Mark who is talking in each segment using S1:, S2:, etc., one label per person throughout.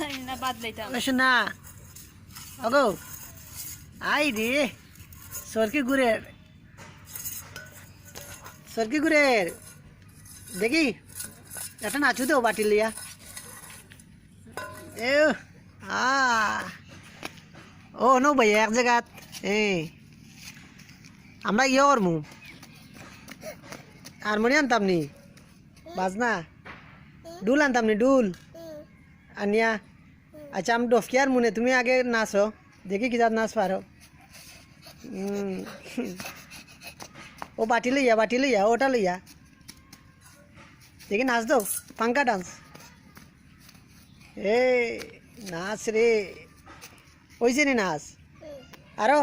S1: না বাদলাইতাম
S2: শোনা ওগো আই রে সরকি গুড়ের দেখি একটা নাচু তো বাটি লিয়া এ ও নো ভাই এক জায়গাত আমরা ইয়ে করমু হারমোনিয়াম আনতাম নি বাজনা ডুল আনতাম নি ডুল আনিয়া আচ্ছা আমি ডফকিয়ার মুনে তুমি আগে নাচো দেখি কি যাত নাচ পারো ও বাটি লইয়া ওটা লইয়া দেখি নাচ দো পাঙ্কা ডান্স এ নাচ রে ওইছে নি নাচ আরো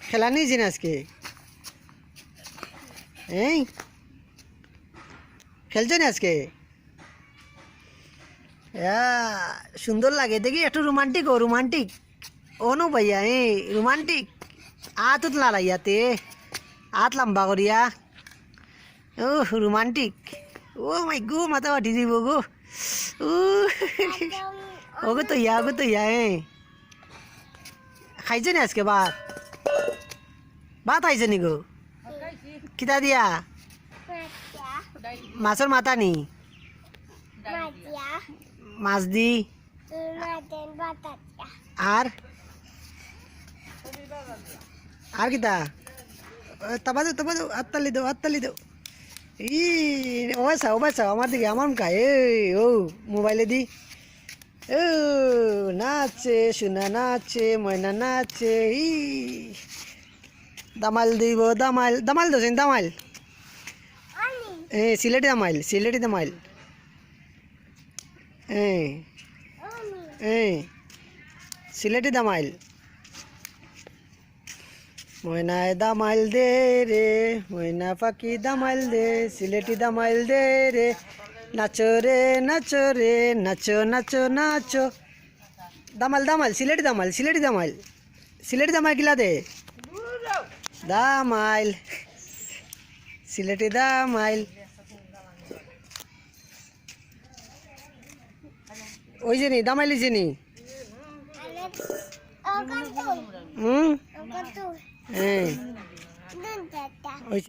S2: খেলা নিয়েছি না আজকে এই খেলছো না আজকে সুন্দর লাগে দেখি একটু রোমান্টিক ও নো ভাইয়া রোমান্টিক আত লাড়াইয়াতে আত লম্বা করিয়া ও রোমান্টিক ও মাই গো মাথা বাটি দিব গো ওগো তো ইয়া খাইছে না আজকে ভাত খাইছে নি গো কিতা দিয়া মাছের মাথা নি মাছ দি আর কিতা তাবাদো আত্তালি দাও ই ও বাসাও আমার দিকে আমার মুখা ও মোবাইলে দি ও নাচে সোনা নাচে ময়না নাচে ই দামাল দিব দামাল দোসেন দামাল সিলেটি দামাইল সিলেটি দামাইল ময়নায় দামাইল দে রে ময়না পাখি দামাইল দে সিলেটি দামাইল দে রে নাচো রে নাচো দামাল সিলেটি দামাইল কিলা দে দামাইল সিলেটি দামাইল ওই যে নি দামাইলি যে নি হ্যাঁ